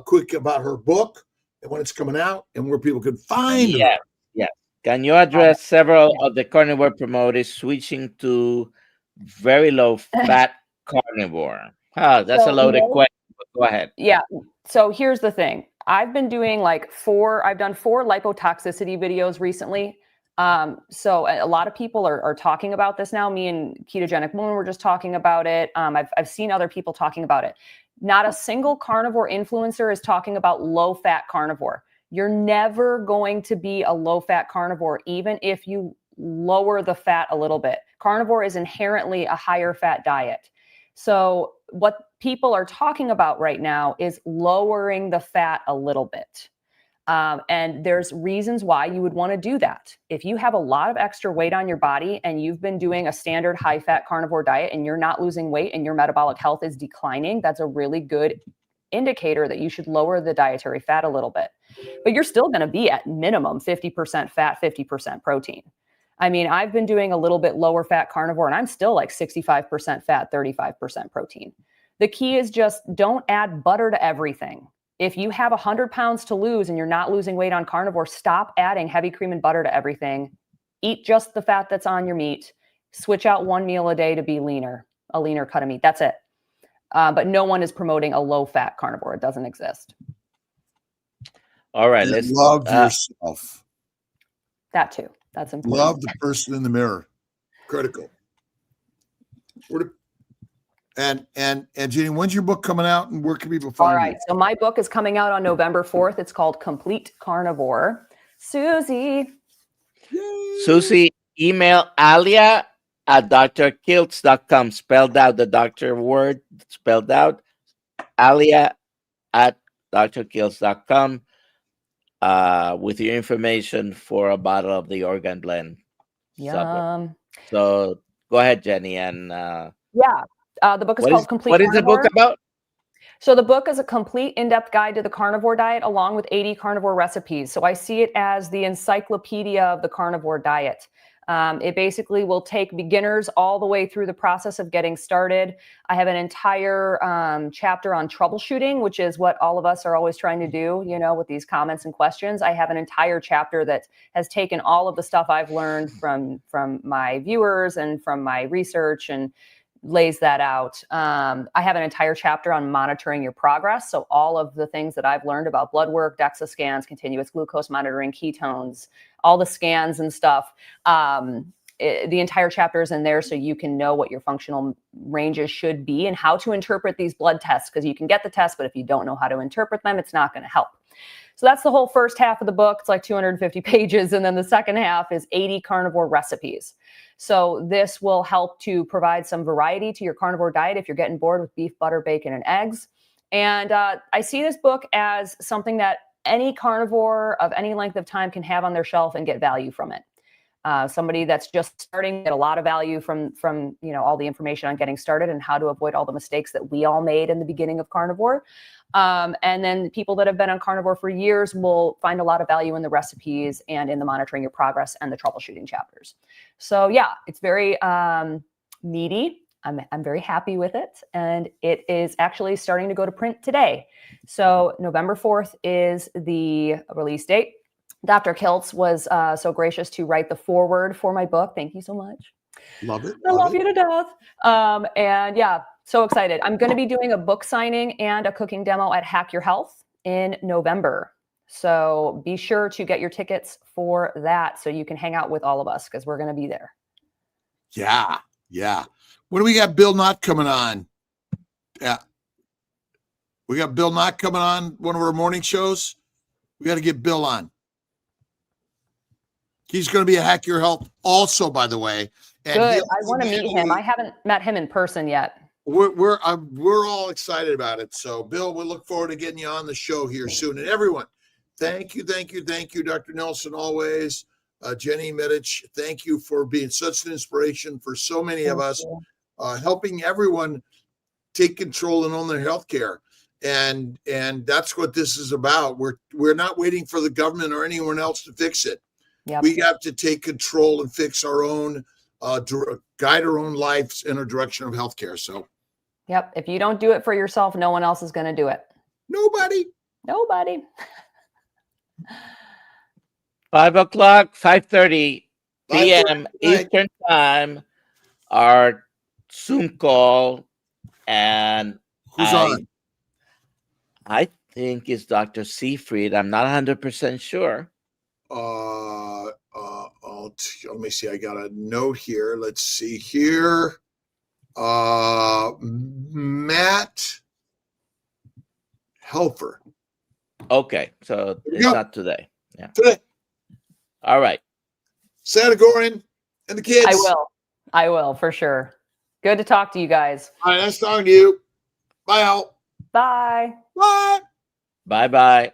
A: quick about her book and when it's coming out and where people can find her.
C: Yeah. Can you address several of the carnivore promoters switching to very low fat carnivore? That's a loaded question. Go ahead.
B: Yeah. So here's the thing. I've been doing I've done 4 lipotoxicity videos recently. So a lot of people are talking about this now. Me and Ketogenic Moon were just talking about it. I've seen other people talking about it. Not a single carnivore influencer is talking about low fat carnivore. You're never going to be a low fat carnivore, even if you lower the fat a little bit. Carnivore is inherently a higher fat diet. So what people are talking about right now is lowering the fat a little bit. And there's reasons why you would want to do that. If you have a lot of extra weight on your body and you've been doing a standard high fat carnivore diet and you're not losing weight and your metabolic health is declining, that's a really good indicator that you should lower the dietary fat a little bit. But you're still going to be at minimum 50% fat, 50% protein. I mean, I've been doing a little bit lower fat carnivore and I'm still like 65% fat, 35% protein. The key is just don't add butter to everything. If you have 100 pounds to lose and you're not losing weight on carnivore, stop adding heavy cream and butter to everything. Eat just the fat that's on your meat. Switch out one meal a day to be leaner, a leaner cut of meat. That's it. But no one is promoting a low fat carnivore. It doesn't exist.
C: All right.
A: Let's love yourself.
B: That too. That's important.
A: Love the person in the mirror. Critical. And Ginny, when's your book coming out and where can people find it?
B: All right. So my book is coming out on November 4th. It's called Complete Carnivore. Susie.
A: Yay.
C: Susie, email Alia at drkiltz.com. Spelled out, the doctor word spelled out. Alia at drkiltz.com with your information for a bottle of the organ blend.
B: Yum.
C: So go ahead, Jenny. And
B: the book is called Complete
C: Carnivore. What is the book about?
B: So the book is a complete in-depth guide to the carnivore diet along with 80 carnivore recipes. So I see it as the encyclopedia of the carnivore diet. It basically will take beginners all the way through the process of getting started. I have an entire chapter on troubleshooting, which is what all of us are always trying to do, with these comments and questions. I have an entire chapter that has taken all of the stuff I've learned from my viewers and from my research and lays that out. I have an entire chapter on monitoring your progress. So all of the things that I've learned about blood work, DEXA scans, continuous glucose monitoring, ketones, all the scans and stuff. The entire chapter is in there so you can know what your functional ranges should be and how to interpret these blood tests, because you can get the test, but if you don't know how to interpret them, it's not going to help. So that's the whole first half of the book. It's like 250 pages. And then the second half is 80 carnivore recipes. So this will help to provide some variety to your carnivore diet if you're getting bored with beef, butter, bacon, and eggs. And I see this book as something that any carnivore of any length of time can have on their shelf and get value from it. Somebody that's just starting, get a lot of value from all the information on getting started and how to avoid all the mistakes that we all made in the beginning of carnivore. And then people that have been on carnivore for years will find a lot of value in the recipes and in the monitoring your progress and the troubleshooting chapters. So yeah, it's very meaty. I'm very happy with it. And it is actually starting to go to print today. So November 4th is the release date. Dr. Kiltz was so gracious to write the foreword for my book. Thank you so much.
A: Love it.
B: I love you to death. And yeah, So excited. I'm going to be doing a book signing and a cooking demo at Hack Your Health in November. So be sure to get your tickets for that so you can hang out with all of us because we're going to be there.
A: Yeah. Yeah. When do we got Bill Knott coming on? Yeah. We got Bill Knott coming on one of our morning shows. We got to get Bill on. He's going to be a Hack Your Health also, by the way. And
B: good. I want to meet him. I haven't met him in person yet.
A: We're all excited about it. So, Bill, we look forward to getting you on the show here soon. And everyone, thank you, Dr. Nelson, always. Jenny Medich, thank you for being such an inspiration for so many of us, helping everyone take control and own their healthcare. And that's what this is about. We're not waiting for the government or anyone else to fix it. Yep. We have to take control and fix our own, guide our own lives in a direction of healthcare. So,
B: yep. If you don't do it for yourself, no one else is going to do it.
A: Nobody.
C: 5 o'clock, 5:30 p.m. Eastern Time, our Zoom call. And
A: who's on?
C: I think it's Dr. Seyfried. I'm not 100% sure.
A: Let me see. I got a note here. Let's see here. Matt Helfer.
C: Okay, so it's not today. Yeah.
A: Today.
C: All right.
A: Sanagorian and the kids.
B: I will for sure. Good to talk to you guys.
A: All right, nice talking to you. Bye, Al.
B: Bye.
A: Bye.
C: Bye-bye.